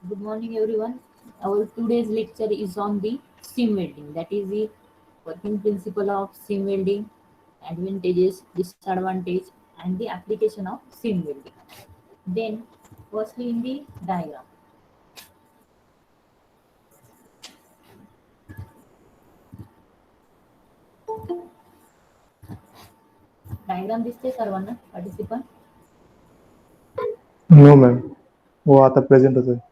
Good morning, everyone. Our today's lecture is on the seam welding. That is the working principle of seam welding, advantages, disadvantage, and the application of seam welding. Then, firstly, in the diagram. Diagram दिसते सर्वांना participant. No ma'am. हो आता प्रेझेंटच आहे.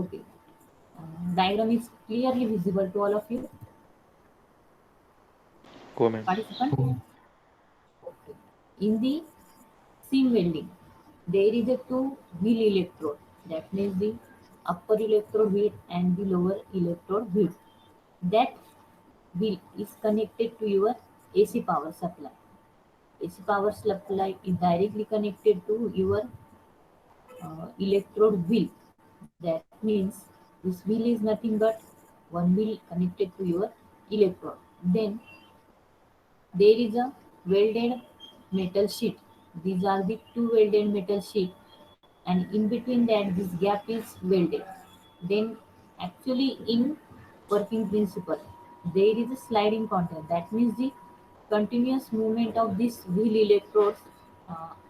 Okay. Diagram is clearly visible to all of you, हो ma'am. participant. Okay. In the seam welding, there is a two wheel electrode. That means the upper electrode wheel and the lower electrode wheel. That wheel is connected to your AC power supply. AC power supply is directly connected to your electrode wheel. That means this wheel is nothing but one wheel connected to your electrode. Then there is a welded metal sheet. These are the two welded metal sheet, and in between that this gap is welded. Then actually in working principle there is a sliding contact. That means the continuous movement of these wheel electrodes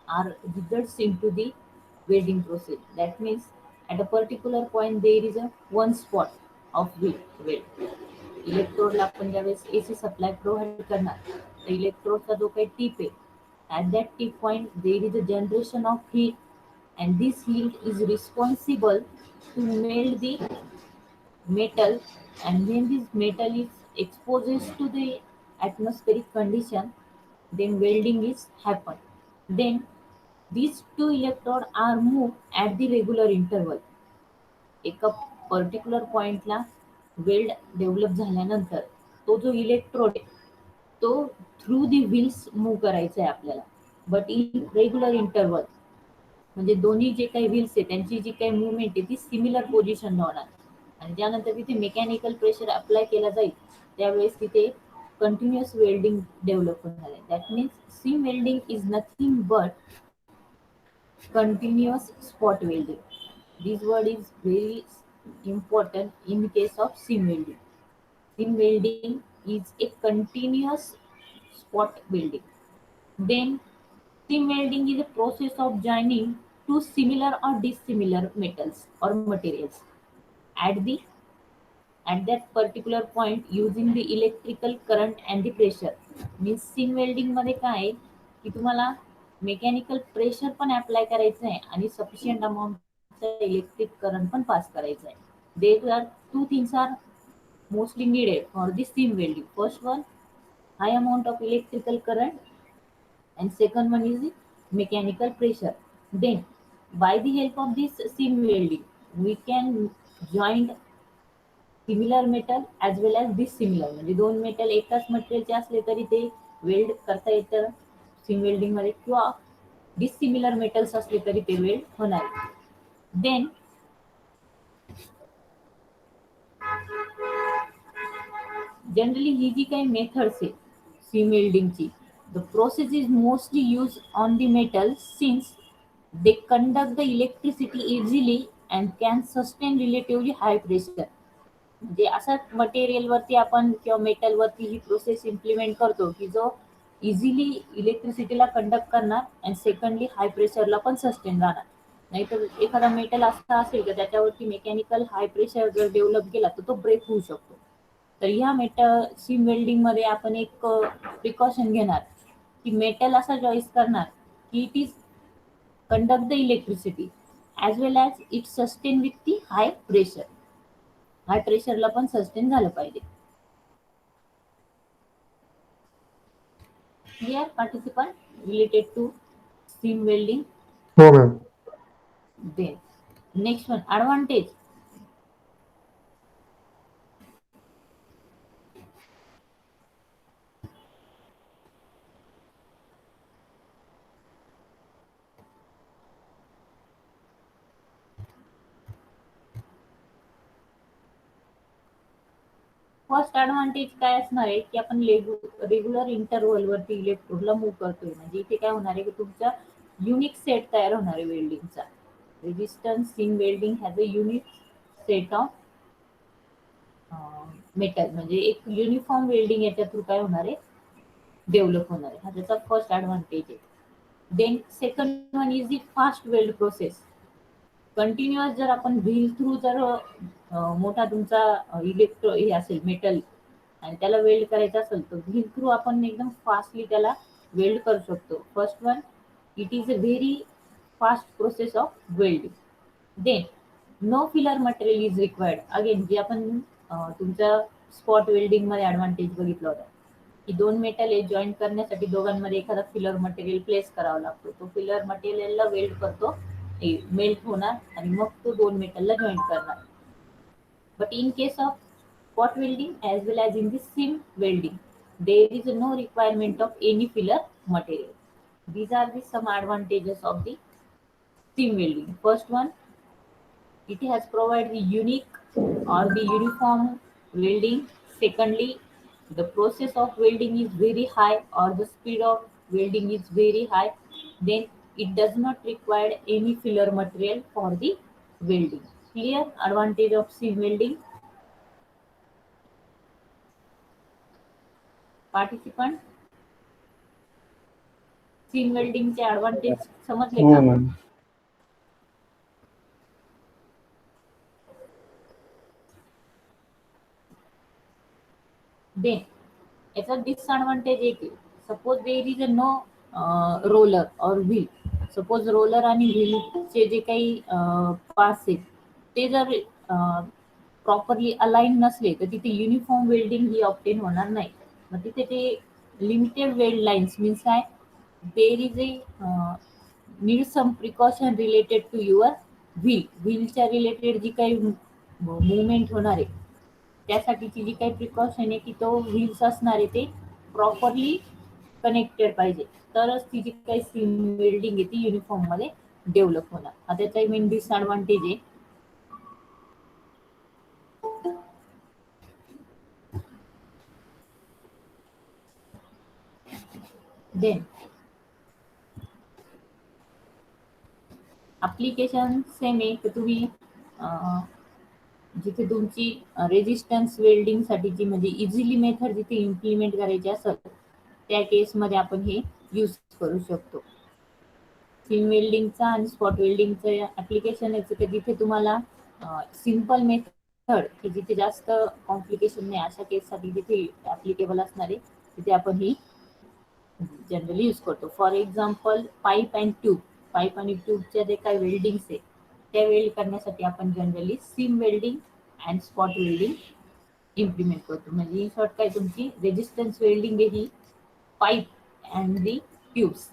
are results into the welding process. That means at a particular point there is a one spot of weld. इलेक्ट्रोडला आपण ज्यावेळेस AC supply provide करणार तर इलेक्ट्रोडचा जो काही टीप आहे at that tip point there is a generation of heat, and this heat is responsible to melt the metal, and when this metal is exposed to the atmospheric condition then welding is happen. Then these two electrodes are moved at the regular interval. एका particular पॉइंटला weld develop झाल्यानंतर तो जो electrode आहे तो through the wheels move करायचा आहे आपल्याला, बट इन रेग्युलर इंटरवल. म्हणजे दोन्ही जे काही व्हील्स आहे त्यांची जी काही मुवमेंट आहे ती सिमिलर पोझिशन होणार, आणि त्यानंतर तिथे मेकॅनिकल प्रेशर अप्लाय केला जाईल त्यावेळेस तिथे कंटिन्युअस वेल्डिंग डेव्हलप होणार आहे. That means seam welding is nothing but continuous spot welding. This word is very important in case of seam welding. Seam welding is a continuous spot welding. Then seam welding is a process of joining two similar or dissimilar metals or materials at the at that particular point using the electrical current and the pressure. Means seam welding मध्ये काय आहे की तुम्हाला mechanical pressure पण apply करायचं आहे आणि sufficient अमाऊंटचा इलेक्ट्रिक करंट पण पास करायचा आहे. There are two things are mostly needed for the seam welding. First one, high amount of electrical current, and second one is the mechanical pressure. Then by the help of this seam welding we can join similar metal as well as dissimilar, म्हणजे दोन metal एकाच मटेरियलचे असले तरी ते weld करता येतं SIM वेल्डिंगमध्ये, किंवा dissimilar metals असले तरी ते वेल्ड होणार. देन जनरली ही जी काही मेथड्स आहे सीम वेल्डिंगची, the process is mostly use on the metal since they conduct the electricity easily and can sustain relatively high pressure. म्हणजे अशा मटेरियलवरती आपण किंवा मेटलवरती ही प्रोसेस इम्प्लिमेंट करतो की जो इझिली इलेक्ट्रिसिटीला कंडक्ट करणार अँड सेकंडली हाय प्रेशरला पण सस्टेन राहणार. नाहीतर एखादा मेटल असा असेल की त्याच्यावरती मेकॅनिकल हाय प्रेशर जर डेव्हलप केला तर तो ब्रेक होऊ शकतो. तर ह्या मेटल सीम वेल्डिंगमध्ये आपण एक प्रिकॉशन घेणार की मेटल असा चॉईस करणार की it is conduct the electricity as well as it sustain with the high pressure. High प्रेशरला पण सस्टेन झालं पाहिजे. Clear participant related to seam welding. हो ma'am. Then next one, advantage. First advantage काय असणार आहे की आपण रेग्युलर इंटरव्हलवरती इलेक्ट्रोडला मूव्ह करतोय, म्हणजे इथे काय होणार आहे की तुमच्या युनिक सेट तयार होणार आहे वेल्डिंगचा. Resistance seam welding has a unique set of metal, म्हणजे एक युनिफॉर्म वेल्डिंग याच्या थ्रू काय होणार आहे, डेव्हलप होणार आहे. हा त्याचा फर्स्ट ऍडव्हान्टेज आहे. Then second one is the fast weld process. Continuous जर आपण व्हील थ्रू जर मोठा तुमचा इलेक्ट्रो हे असेल मेटल आणि त्याला वेल्ड करायचं असेल तर व्हील थ्रू आपण एकदम फास्टली त्याला वेल्ड करू शकतो. First one, it is a very fast process of welding. Then no filler material is required. Again जे आपण तुमच्या स्पॉट वेल्डिंग मध्ये ऍडव्हान्टेज बघितला होता की दोन मेटल हे जॉईन करण्यासाठी दोघांमध्ये एखादा फिलर मटेरियल प्लेस करावा लागतो. तो फिलर मटेरियलला वेल्ड करतो, मेल्ट होणार आणि मग तो दोन मेटलला जॉईन करणार. But in case of spot welding as well as in the seam welding, there is no requirement of any filler material. These are the some advantages of the seam welding. First one, it has provided the unique or the uniform welding. Secondly, the process of welding is very high or the speed of welding is very high. Then it does not require any filler material for the welding. Clear advantage of seam welding. Participant, seam वेल्डिंगचे advantage समजले हो का? Ma'am. Then याचा disadvantage एक आहे. Suppose there is a no roller और wheel. Suppose roller आणि व्हीलचे जे काही पार्ट्स आहेत ते जर प्रॉपरली अलाइन नसले तर तिथे युनिफॉर्म वेल्डिंग ही ऑप्टेन होणार नाही. मग तिथे ते लिमिटेड वेल्ड लाईन्स मीन्स काय, there is a need some precaution related to your व्हीलच्या रिलेटेड जी काही मुवमेंट होणार आहे त्यासाठीची जी काही प्रिकॉशन आहे की तो व्हील्स असणार आहे ते प्रॉपरली कनेक्टेड पाहिजे, तरच ती जी काही सीम वेल्डिंग आहे ती युनिफॉर्म मध्ये डेव्हलप होणार. हा त्याचा मेन डिसएडव्हान्टेज आहे. देन अप्लिकेशन सेम आहे तर तुम्ही जिथे तुमची रेजिस्टन्स वेल्डिंग साठीची म्हणजे इझिली मेथड जिथे इम्प्लिमेंट करायची असेल त्या केसमध्ये आपण हे यूज करू शकतो. सीम वेल्डिंगचा आणि स्पॉट वेल्डिंगचं ऍप्लिकेशन याचं की जिथे तुम्हाला सिम्पल मेथड की जिथे जास्त कॉम्प्लिकेशन नाही अशा केससाठी जिथे ऍप्लिकेबल असणार आहे तिथे आपण ही जनरली यूज करतो. For example pipe and tube. Pipe आणि ट्यूबच्या जे काही वेल्डिंग्स आहे त्या वेल्ड करण्यासाठी आपण generally seam welding and spot welding implement करतो. म्हणजे इन शॉर्ट काय तुमची रेजिस्टन्स वेल्डिंग आहे ही पाईप अँड दी ट्यूब्स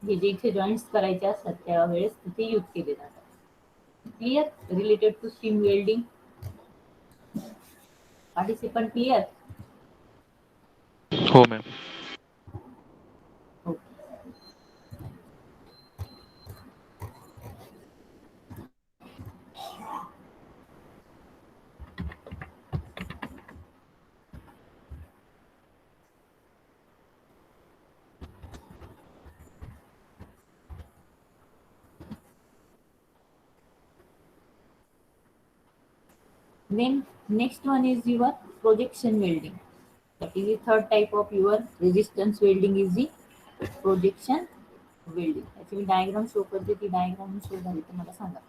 हे जे इथे जॉईंट्स करायचे असतात त्यावेळेस तिथे यूज केले जातात. Clear related to seam welding? Participant clear? हो मॅम. हो. Then next one is your projection welding. That is the third type of your resistance welding is the projection welding. याची मी डायग्राम शो करते, ती diagram show झाली तर मला सांगा.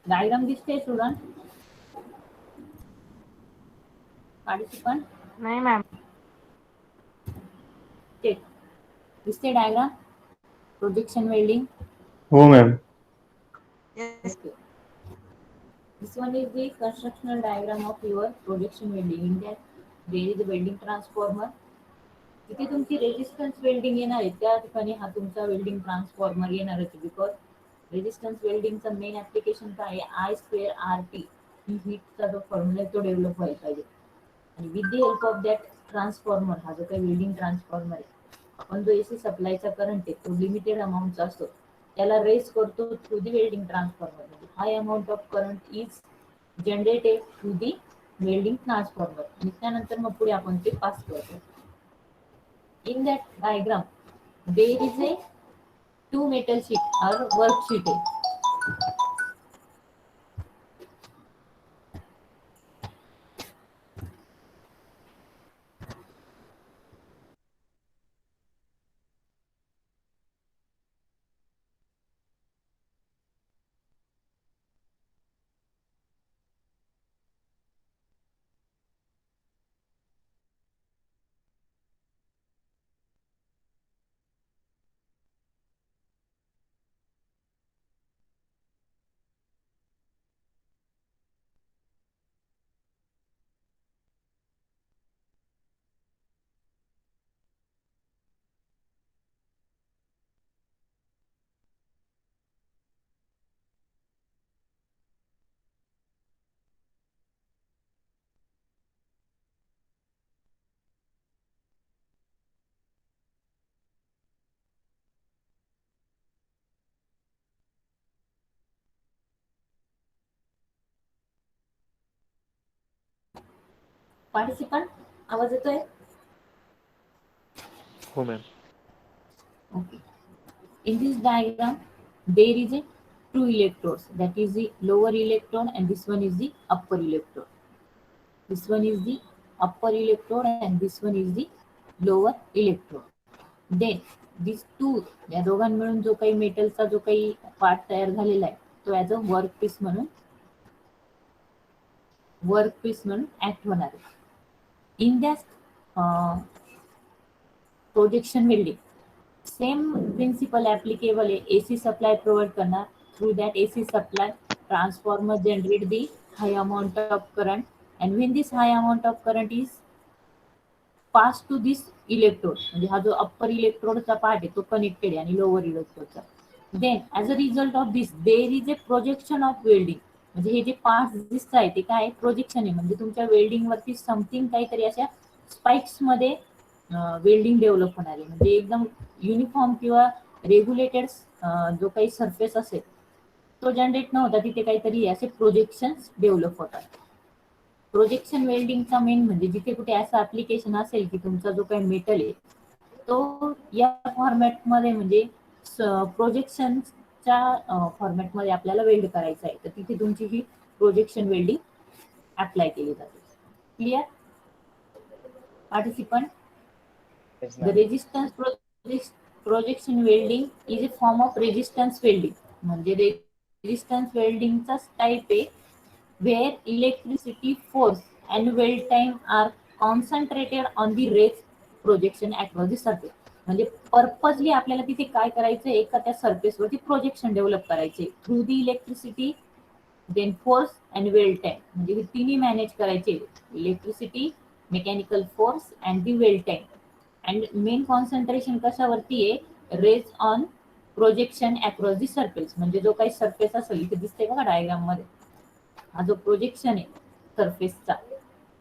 Diagram दिसते स्टुडंट? पार्टिसिपंट नाही मॅम. चेक. दिसते डायग्राम? Projection welding. हो ma'am. Yes. Okay. This one is the constructional diagram of your projection welding. In that there is a welding transformer. तिथे तुमची रेजिस्टन्स वेल्डिंग येणार आहे, त्या ठिकाणी हा तुमचा वेल्डिंग ट्रान्सफॉर्मर येणार आहे. बिकॉज रेजिस्टन्स वेल्डिंगचा मेन ऍप्लिकेशन काय आहे, आय स्क्वेअर आर टी ही हीटचा जो फॉर्म्युला आहे तो डेव्हलप व्हायला पाहिजे. आणि with the help of that transformer, हा जो काही वेल्डिंग ट्रान्सफॉर्मर आहे, आपण जो एसी सप्लायचा करंट आहे तो लिमिटेड अमाऊंटचा असतो, त्याला रेस करतो through the welding transformer. High amount of current is generated through the welding transformer आणि त्यानंतर मग पुढे आपण ते पास करतो. In that diagram, there is a two metal sheet or worksheet. Participant, आवाज येतोय? हो ma'am. Okay. In this diagram, there is a two electrodes. That is the lower electrode, and this one is the upper electrode. This one is the upper electrode, and this one is the lower electrode. Then these two, या दोघां मिळून जो काही मेटलचा जो काही part तयार झालेला आहे तो ऍज अ वर्क पीस म्हणून ऍक्ट होणार आहे. In that projection welding same principle applicable आहे. एसी सप्लाय प्रोव्हाइड करणार, through that AC supply transformer generate the high amount of current, and when this high amount of current is pass to this electrode, म्हणजे हा जो upper इलेक्ट्रोडचा part आहे तो connected आहे आणि lower इलेक्ट्रोडचा. Then as a result of this there is a projection of welding. म्हणजे हे जे पार्ट दिसत आहे ते काय प्रोजेक्शन आहे, म्हणजे तुमच्या वेल्डिंग वरती समथिंग काहीतरी अशा स्पाइक्स मध्ये वेल्डिंग डेव्हलप होणार आहे. म्हणजे एकदम युनिफॉर्म किंवा रेग्युलेटेड जो काही सरफेस असेल तो जनरेट न होता तिथे काहीतरी असे प्रोजेक्शन डेव्हलप होतात. प्रोजेक्शन वेल्डिंगचा मेन म्हणजे जिथे कुठे असं ऍप्लिकेशन असेल की तुमचा जो काही मेटल आहे तो या फॉर्मॅटमध्ये म्हणजे प्रोजेक्शनच्या फॉर्मॅटमध्ये आपल्याला वेल्ड करायचा आहे, तर तिथे तुमची ही प्रोजेक्शन वेल्डिंग अप्लाय केली जाते. Clear participant? Yes, The ma'am. resistance projection welding is a form of resistance welding. म्हणजे resistance welding चा टाइप आहे where electricity force and weld time are concentrated on the rays projection across the surface. म्हणजे purposely आपल्याला तिथे काय करायचं आहे, एका त्या सरफेसवरती प्रोजेक्शन डेव्हलप करायचे through the electricity, then force and weld time. म्हणजे हे तिन्ही मॅनेज करायचे, electricity, mechanical force and the weld time. And main concentration कशावरती आहे, raise on projection across the surface. म्हणजे जो काही सरफेस असेल इथे दिसते बघा डायग्राम मध्ये, हा जो प्रोजेक्शन आहे सरफेसचा,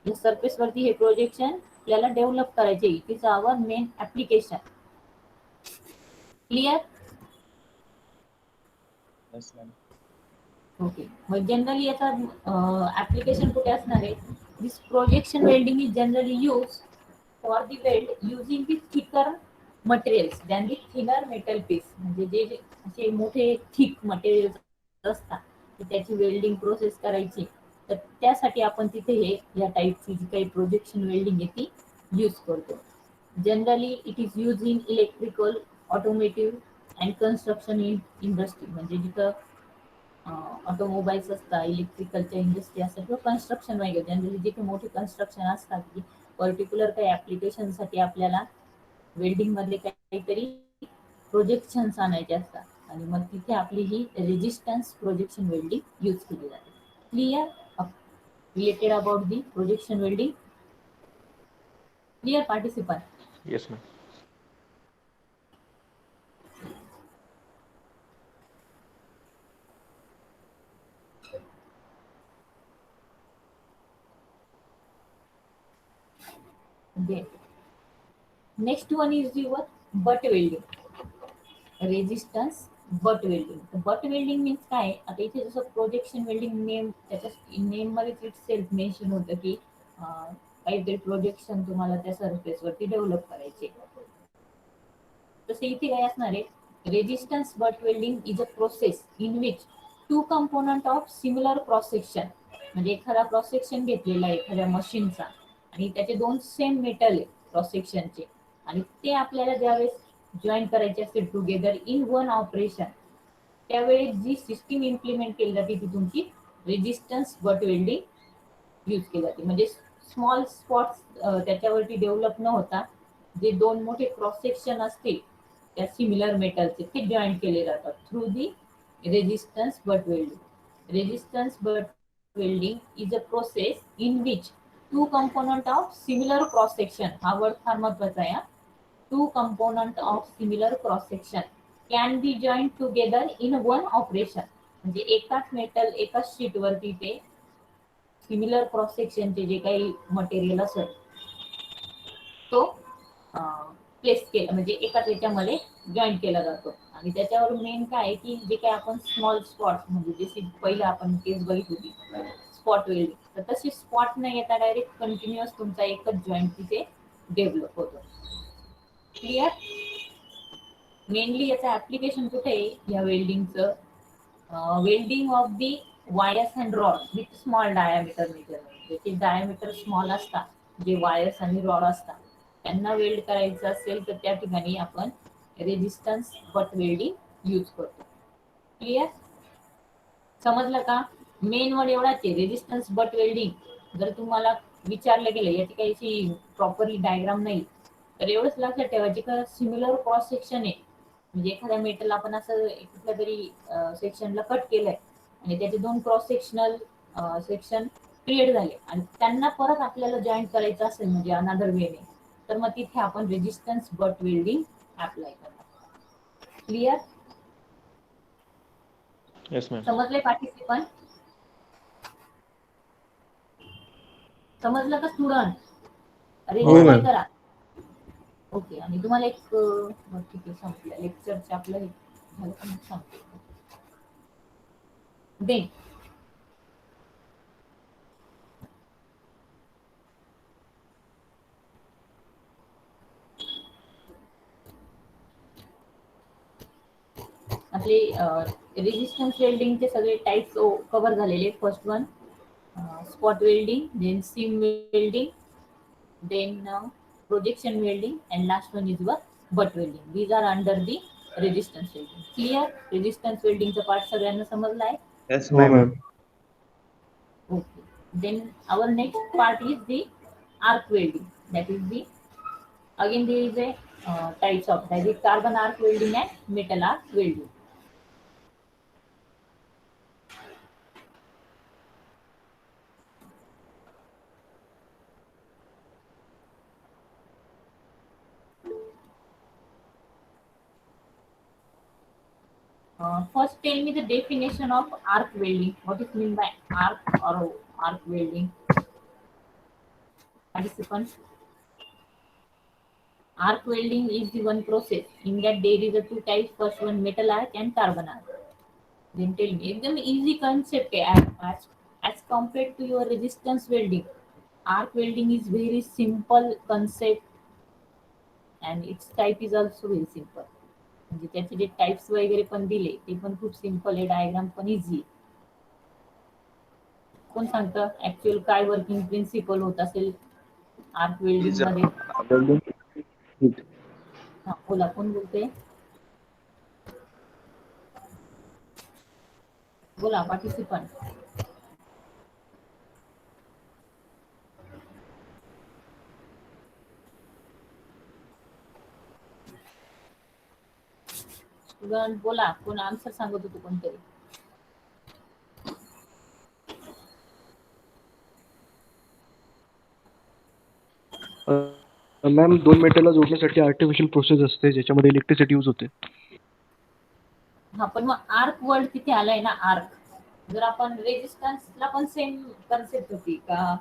या सरफेस वरती हे प्रोजेक्शन आपल्याला डेव्हलप करायचे. It is our main application. Clear? Yes, ma'am. Okay. मग जनरली याचा ऍप्लिकेशन कुठे असणार आहे, this projection welding is generally use for the weld using the thicker materials than the thinner metal piece. म्हणजे जे जे असे मोठे थिक मटेरियल्स असतात की त्याची वेल्डिंग प्रोसेस करायची, तर त्यासाठी आपण तिथे हे या टाईपची जी काही प्रोजेक्शन वेल्डिंग आहे ती यूज करतो. Generally it is use in electrical, automotive and construction in industry. म्हणजे जिथं ऑटोमोबाईल्स असतात, इलेक्ट्रिकलच्या इंडस्ट्री असतात किंवा कन्स्ट्रक्शन वगैरे जनरली जे काही मोठे कन्स्ट्रक्शन असतात की पर्टिक्युलर काही ॲप्लिकेशनसाठी आपल्याला वेल्डिंगमधले काहीतरी प्रोजेक्शन्स आणायचे असतात आणि मग तिथे आपली ही रेजिस्टन्स प्रोजेक्शन वेल्डिंग यूज केली जाते. Clear related about the projection welding? Clear participant? Yes, ma'am. Then next one is your butt welding. Resistance butt welding. Butt welding means काय, आता इथे जसं प्रोजेक्शन वेल्डिंग नेम त्याच्या नेममध्येच इट सेल्फ मेन्शन होतं की काहीतरी प्रोजेक्शन तुम्हाला त्या सरफेसवरती डेव्हलप करायचे. तसे इथे काय असणार आहे, resistance butt welding is a process in which two component of similar cross section, म्हणजे एखादा क्रॉस सेक्शन घेतलेला आहे एखाद्या मशीनचा आणि त्याचे दोन सेम मेटल आहे क्रॉस सेक्शनचे आणि ते आपल्याला ज्यावेळेस जॉईन करायचे असते टुगेदर इन वन ऑपरेशन, त्यावेळेस जी सिस्टीम इम्प्लिमेंट केली जाते ती तुमची रेजिस्टन्स बट वेल्डिंग यूज केली जाते. म्हणजे स्मॉल स्पॉट्स त्याच्यावरती डेव्हलप न होता जे दोन मोठे क्रॉस सेक्शन असतील त्या सिमिलर मेटलचे ते जॉईन केले जातात through the resistance butt welding. Resistance butt welding is a process in which two component of similar cross section, हा वर्ड फार महत्वाचा आहे, two component of similar cross section can be joined together in one operation. म्हणजे एकाच metal एकाच sheet वरती ते similar cross सेक्शनचे जे काही मटेरियल असेल तो प्लेस केला म्हणजे एकाच याच्यामध्ये जॉईन केला जातो आणि त्याच्यावर मेन काय आहे की जे काही आपण स्मॉल स्पॉट म्हणजे जे पहिलं आपण केस बघितली होती स्पॉट वेल्डिंग, तर तशी स्पॉट न येता डायरेक्ट कंटिन्युअस तुमचा एकच जॉईंट तिथे डेव्हलप होतो. क्लिअर? मेनली याचं ऍप्लिकेशन कुठे आहे या वेल्डिंगचं, welding of the wires and rod with small diameter measurement. ज्याचे डायमीटर स्मॉल असतात, जे वायर्स आणि रॉड असतात त्यांना वेल्ड करायचं असेल तर त्या ठिकाणी आपण रेजिस्टन्स बट वेल्डिंग यूज करतो. क्लिअर? समजलं का? मेन वर्ड एवढाच आहे, रेजिस्टन्स बट वेल्डिंग. जर तुम्हाला विचारलं गेलं याची काही प्रॉपरली डायग्राम नाही तर एवढंच लक्षात ठेवायचे का सिमिलर क्रॉस सेक्शन आहे, म्हणजे एखाद्या मेटल आपण असं कुठल्या तरी सेक्शनला कट केलंय आणि त्याचे दोन क्रॉस सेक्शनल सेक्शन क्रिएट झाले आणि त्यांना परत आपल्याला जॉईन करायचं असेल म्हणजे अनादर वेने, तर मग तिथे आपण रेजिस्टन्स बट वेल्डिंग अप्लाय करणार. क्लिअर? Yes, ma'am. समजले पार्टिसिपंट? समजलं का स्टुडंट? हो रेडी मॅम. करा. ओके. आणि तुम्हाला एक ठीक आहे संपलं लेक्चरचे आपलं हे झालं का मग सांगते. देन आपले रेजिस्टन्स वेल्डिंगचे सगळे टाइप्स कव्हर झालेले. First one spot welding, then seam welding, then projection welding, and last one is your butt welding. These are under the resistance welding. Clear? Resistance welding चा पार्ट सगळ्यांना समजला आहे? Yes, हो ma'am. Ma'am. Okay. Then our next part is the arc welding. That is the again there is a types of, that is carbon arc welding and metal arc welding. First, tell me the definition of arc welding. What is mean by arc or arc welding? Participants. Arc welding is the one process in that there is a two types. First one metal arc and carbon arc. Then tell me, एकदम easy concept है as compared to your resistance welding. Arc welding is very simple concept and its type is also very simple. म्हणजे त्याचे जे types वगैरे पण दिले ते पण खूप सिंपल आहे, डायग्राम पण इझी. कोण सांगतं ऍक्च्युअल काय वर्किंग प्रिन्सिपल होत असेल आर्क वेल्डिंग Is मध्ये? welding heat. हा बोला, कोण बोलते? बोला पार्टिसिपंट. स्टुडंट बोला, कोण आन्सर सांगत होतो कोणतरी. मॅम 2 मेटलला जोडण्यासाठी आर्टिफिशियल प्रोसेस असते ज्याच्यामध्ये इलेक्ट्रिसिटी यूज होते. हा, पण मग आर्क वर्ड तिथे आलाय ना, आर्क. जर आपण रेजिस्टन्सला पण सेम कन्सेप्ट होती का,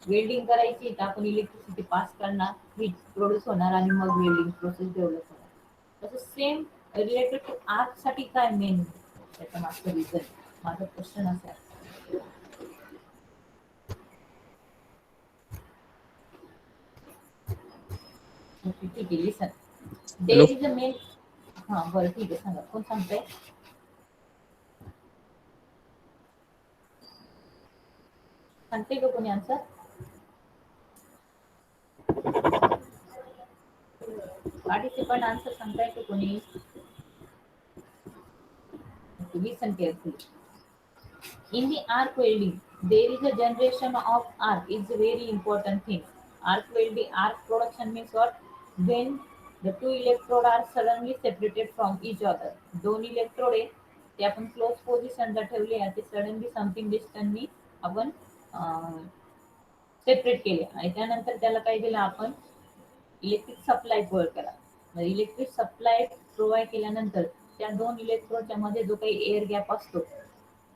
वेल्डिंग करायची तर आपण इलेक्ट्रिसिटी पास करणार, हीट प्रोड्यूस होणार आणि मग वेल्डिंग प्रोसेस डेव्हलप होणार. तसं सेम रिलेटेड टू आर्क साठी काय मेन त्याचा मागचं रिझन, माझा क्वेश्चन असा आहे. ओके, ठीक आहे, listen. There is a main. हा बरं, ठीक आहे, सांगा कोण सांगताय. सांगते का कोणी आन्सर. पार्टिसिपंट आन्सर सांगताय का कोणी. लिसन carefully. In the arc welding, there is a generation of arc. It's a very important thing. Arc welding, arc production means what? When the two electrodes are suddenly separated from each other. दोन electrode आहे ते आपण close पोझिशनला ठेवले आणि ते suddenly something डिस्टन्सनी आपण separate केले आणि त्यानंतर त्याला काय दिलं आपण, इलेक्ट्रिक सप्लाय प्रोव्हाइड केला. इलेक्ट्रिक सप्लाय प्रोव्हाइड केल्यानंतर त्या दोन इलेक्ट्रोडच्या मध्ये जो काही एअर गॅप असतो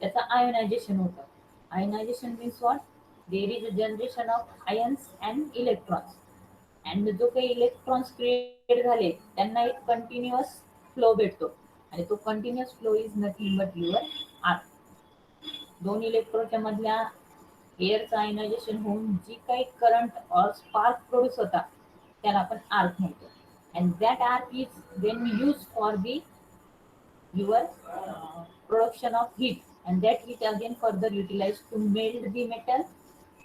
त्याचं आयोनायझेशन होतं. Ionization means what? There is a generation of ions and electrons. And जो काही इलेक्ट्रॉन्स क्रिएट झाले त्यांना एक कंटिन्युअस फ्लो भेटतो आणि तो continuous flow is nothing but your arc. दोन इलेक्ट्रॉनच्या मधल्या एअरचं आयोनायझेशन होऊन जी काही करंट ऑर स्पार्क प्रोड्यूस होता त्याला आपण आर्क म्हणतो. And that arc is Wien use for the your production of heat, and that heat again further utilized to melt the metal.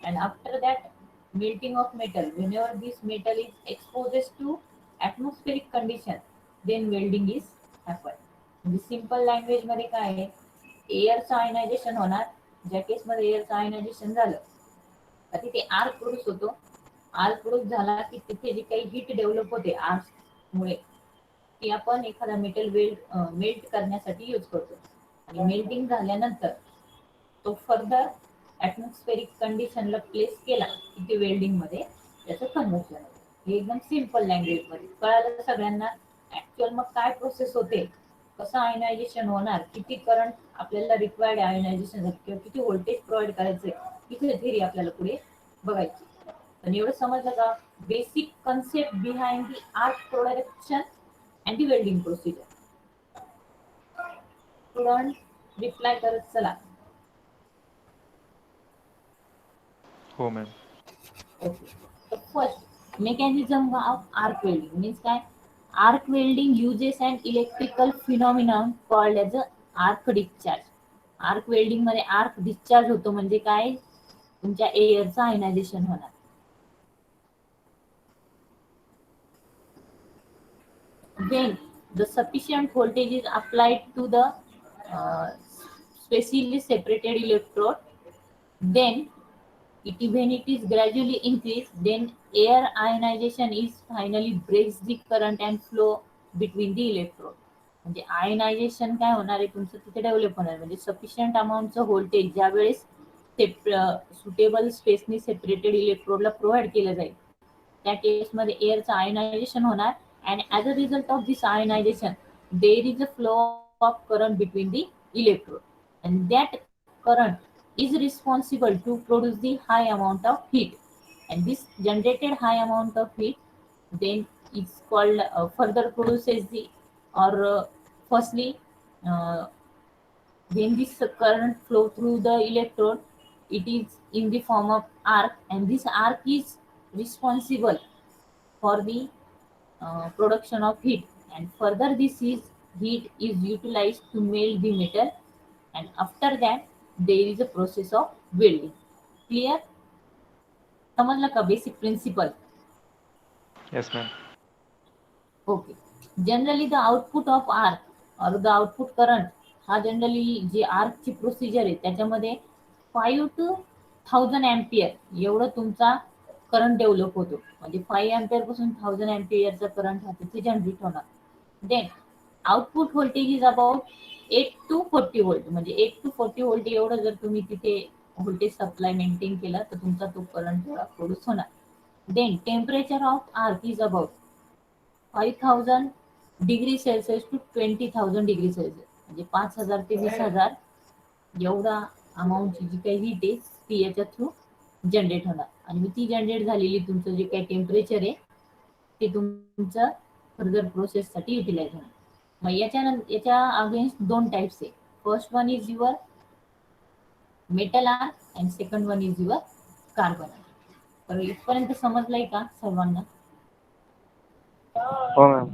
And after that melting of metal, whenever this metal is exposed to atmospheric condition, then welding is happen. म्हणजे simple language मध्ये काय आहे, एअरचं ionization होणार. ज्या केसमध्ये एअरचं ionisation झालं तर तिथे आर्क प्रोड्यूस होतो. आर्क प्रोड्यूस झाला की तिथे जी काही हीट डेव्हलप होते आर्क मुळे ती आपण एखादा मेटल मेल्ट करण्यासाठी यूज करतो. आणि मेल्टिंग झाल्यानंतर तो फर्दर ऍटमॉस्फेरिक कंडिशनला प्लेस केला की ते वेल्डिंग मध्ये त्याचं कन्व्हर्शन होतं. हे एकदम सिंपल लँग्वेज मध्ये कळालं सगळ्यांना. ऍक्च्युअल मग काय प्रोसेस होते, कसं आयोनायझेशन होणार, किती करंट आपल्याला रिक्वायर्ड आयोनायझेशन किंवा किती व्होल्टेज प्रोव्हाइड करायचंय, किती थिअरी आपल्याला पुढे बघायची. पण एवढं समजलं का, basic concept behind the arc production and the welding procedure. Student reply करत चला. हो ma'am. Okay, first mechanism of arc welding means काय. Arc welding uses and electrical phenomenon called as arc discharge. Arc welding मध्ये arc discharge होतो म्हणजे काय, तुमच्या एअरचं आयोनायझेशन होणार. When the sufficient voltage is applied to the specially separated electrode, then when it is gradually increased, then air ionization is finally breaks the current and flow between the electrode. म्हणजे ionisation काय होणार आहे तुमचं तिथे develop होणार. म्हणजे sufficient अमाऊंटचं voltage ज्या वेळेस सुटेबल स्पेसनी सेपरेटेड इलेक्ट्रोडला प्रोव्हाइड केलं जाईल त्या केसमध्ये एअरचं आयोनायझेशन होणार. And as a result of this ionization, there is a flow of current between the electrode, and that current is responsible to produce the high amount of heat. And this generated high amount of heat then is called further produces the or firstly uh, when this current flow through the electrode, it is in the form of arc, and this arc is responsible for the production of heat. And further this is heat is utilized to melt the metal, and after that there is a process of welding. Clear? समजलं का basic principle? Yes ma'am. Okay. Generally the output of arc or the output current हा generally जे आर्कची procedure आहे त्याच्यामध्ये 5 to 1000 ampere एवढं तुमचा current develop होतो. म्हणजे 5 अँपियर पासून 1000 अँपियरचा करंट हा तिथे जनरेट होणार. Then output voltage is about 8 to 40 volt. म्हणजे 8 to 40 व्होल्ट एवढं जर तुम्ही तिथे व्होल्टेज सप्लाय मेंटेन केला तर तुमचा तो करंट थोडा प्रोड्यूस होणार. Then temperature of arc is about 5000 degree Celsius to 20,000 degree Celsius. म्हणजे 5000 ते 20,000 एवढा अमाऊंटची जी काही हीट आहे ती याच्या थ्रू जनरेट होणार. आणि मग ती जनरेट झालेली तुमचं जे काही टेम्परेचर आहे ते तुमचं फर्दर प्रोसेससाठी युटिलाइज होणार. मग याच्या अगेन्स्ट 2 टाइप्स आहे. First one is your metal arc and second one is your carbon arc. तर इथपर्यंत समजलंय का सर्वांना? हो मॅम.